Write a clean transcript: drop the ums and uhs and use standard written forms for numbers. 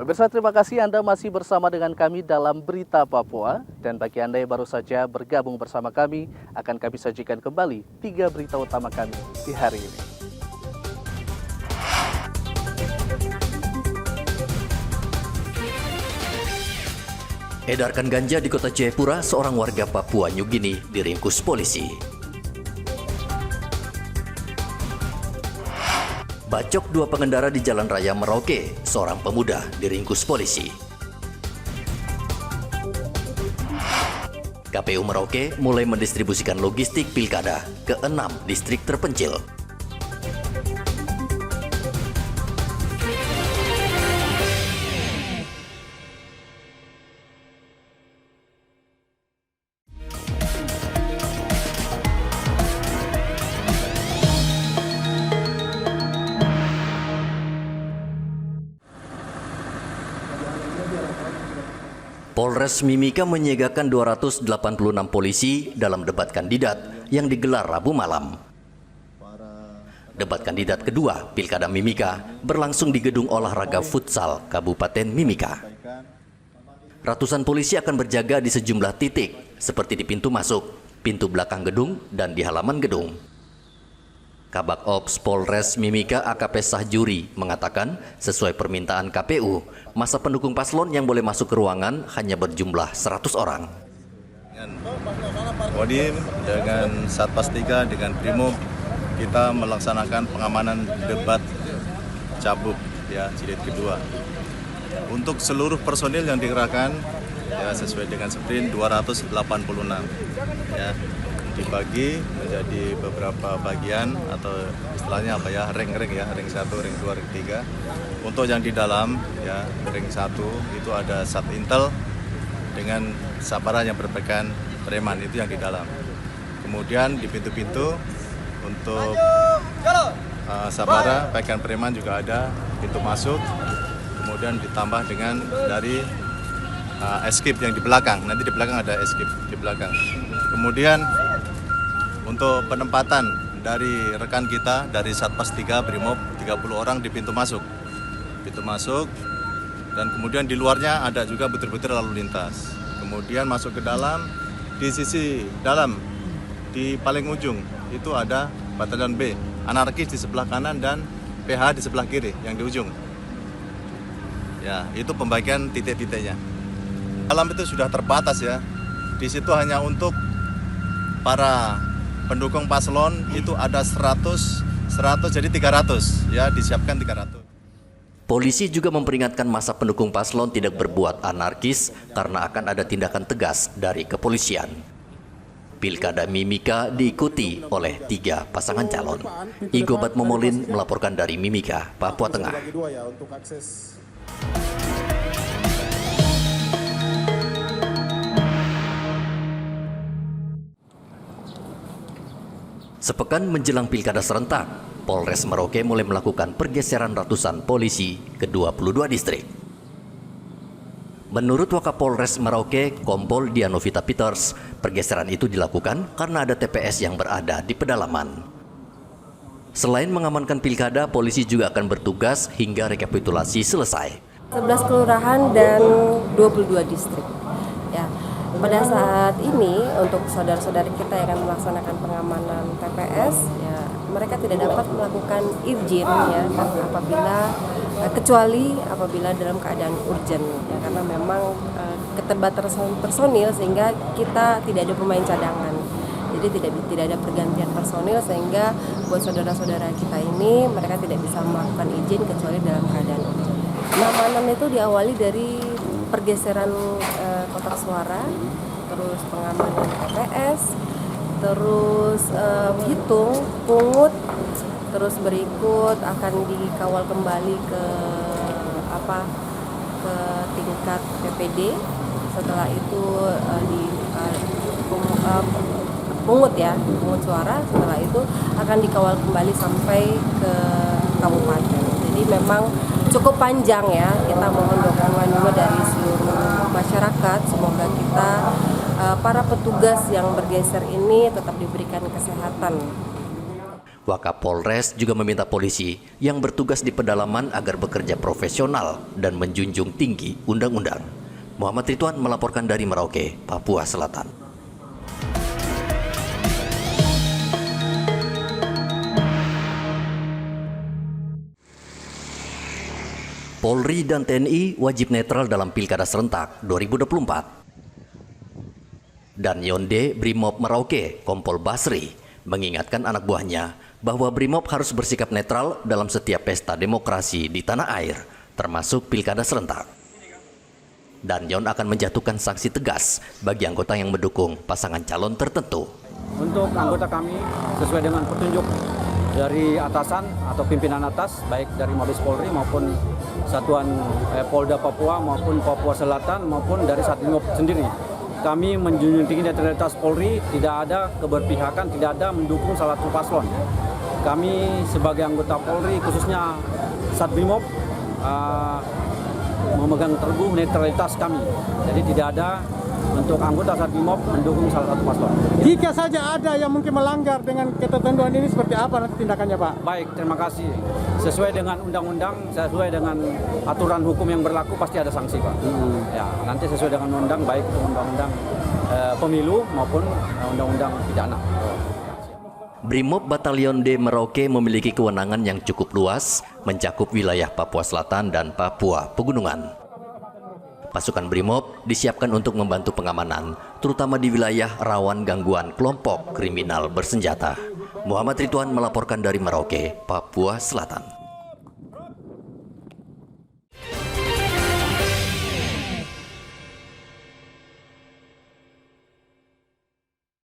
Pemirsa, terima kasih Anda masih bersama dengan kami dalam Berita Papua. Dan bagi Anda yang baru saja bergabung bersama kami, akan kami sajikan kembali 3 berita utama kami di hari ini. Edarkan ganja di kota Jayapura, seorang warga Papua New Guinea diringkus polisi. Bacok 2 pengendara di Jalan Raya Merauke, seorang pemuda diringkus polisi. KPU Merauke mulai mendistribusikan logistik pilkada ke 6 distrik terpencil. Polres Mimika menyiagakan 286 polisi dalam debat kandidat yang digelar Rabu malam. Debat kandidat kedua Pilkada Mimika berlangsung di Gedung Olahraga Futsal Kabupaten Mimika. Ratusan polisi akan berjaga di sejumlah titik seperti di pintu masuk, pintu belakang gedung, dan di halaman gedung. Kabak Ops Polres Mimika AKP Sahjuri mengatakan sesuai permintaan KPU, masa pendukung paslon yang boleh masuk ke ruangan hanya berjumlah 100 orang. Dengan Kodim, dengan Satpas 3, dengan Brimob, kita melaksanakan pengamanan debat cabut ya jilid kedua. Untuk seluruh personil yang dikerahkan ya sesuai dengan sprint 286 ya. Dibagi menjadi beberapa bagian atau istilahnya apa ya, ring-ring ya, ring 1, ring 2, ring 3. Untuk yang di dalam ya, ring 1 itu ada Sat Intel dengan sabara yang berpakaian preman, itu yang di dalam. Kemudian di pintu-pintu untuk sabara pakaian preman juga ada, pintu masuk. Kemudian ditambah dengan dari escape yang di belakang. Nanti di belakang ada escape di belakang. Kemudian untuk penempatan dari rekan kita dari Satpas 3 Brimob 30 orang di pintu masuk. Pintu masuk dan kemudian di luarnya ada juga butir-butir lalu lintas. Kemudian masuk ke dalam, di sisi dalam di paling ujung itu ada Batalion B, anarkis di sebelah kanan dan PH di sebelah kiri yang di ujung. Ya, itu pembagian titik-titiknya. Dalam itu sudah terbatas ya. Di situ hanya untuk para pendukung paslon itu ada 100 jadi 300 ya, disiapkan 300. Polisi juga memperingatkan masa pendukung paslon tidak berbuat anarkis karena akan ada tindakan tegas dari kepolisian. Pilkada Mimika diikuti oleh 3 pasangan calon. Igobat Momolin melaporkan dari Mimika, Papua Tengah. Sepekan menjelang pilkada serentak, Polres Merauke mulai melakukan pergeseran ratusan polisi ke 22 distrik. Menurut Wakapolres Merauke, Kompol Dianovita Peters, pergeseran itu dilakukan karena ada TPS yang berada di pedalaman. Selain mengamankan pilkada, polisi juga akan bertugas hingga rekapitulasi selesai. 11 kelurahan dan 22 distrik. Ya. Pada saat ini untuk saudara-saudara kita yang akan melaksanakan pengamanan TPS, ya, mereka tidak dapat melakukan izin ya apabila kecuali apabila dalam keadaan urgent ya, karena memang keterbatasan personil sehingga kita tidak ada pemain cadangan. Jadi tidak ada pergantian personil sehingga buat saudara-saudara kita ini mereka tidak bisa melakukan izin kecuali dalam keadaan urgent. Pengamanan itu diawali dari pergeseran kotak suara, terus pengamanan TPS, terus hitung, pungut, terus berikut akan dikawal kembali ke tingkat PPD. Setelah itu pungut suara. Setelah itu akan dikawal kembali sampai ke kabupaten. Jadi memang cukup panjang ya. Kita mohon dukungan juga dari seluruh masyarakat. Semoga kita para petugas yang bergeser ini tetap diberikan kesehatan. Wakapolres juga meminta polisi yang bertugas di pedalaman agar bekerja profesional dan menjunjung tinggi undang-undang. Muhammad Ridwan melaporkan dari Merauke, Papua Selatan. Polri dan TNI wajib netral dalam Pilkada Serentak 2024. Dan Yonde Brimob Merauke, Kompol Basri, mengingatkan anak buahnya bahwa Brimob harus bersikap netral dalam setiap pesta demokrasi di tanah air, termasuk Pilkada Serentak. Dan Yon akan menjatuhkan sanksi tegas bagi anggota yang mendukung pasangan calon tertentu. Untuk anggota kami, sesuai dengan petunjuk dari atasan atau pimpinan atas, baik dari Mabes Polri maupun Satuan Polda Papua maupun Papua Selatan maupun dari Satbrimob sendiri. Kami menjunjung tinggi netralitas Polri, tidak ada keberpihakan, tidak ada mendukung salah satu paslon. Kami sebagai anggota Polri, khususnya Satbrimob, memegang teguh netralitas kami. Jadi tidak ada untuk anggota Satbrimob mendukung salah satu paslon. Jika saja ada yang mungkin melanggar dengan ketentuan ini, seperti apa nanti tindakannya, Pak? Baik, terima kasih. Sesuai dengan undang-undang, sesuai dengan aturan hukum yang berlaku, pasti ada sanksi, Pak. Ya, nanti sesuai dengan undang, baik itu undang-undang pemilu maupun undang-undang pidana. Brimob Batalion D Merauke memiliki kewenangan yang cukup luas, mencakup wilayah Papua Selatan dan Papua Pegunungan. Pasukan Brimob disiapkan untuk membantu pengamanan, terutama di wilayah rawan gangguan kelompok kriminal bersenjata. Muhammad Ridwan melaporkan dari Merauke, Papua Selatan.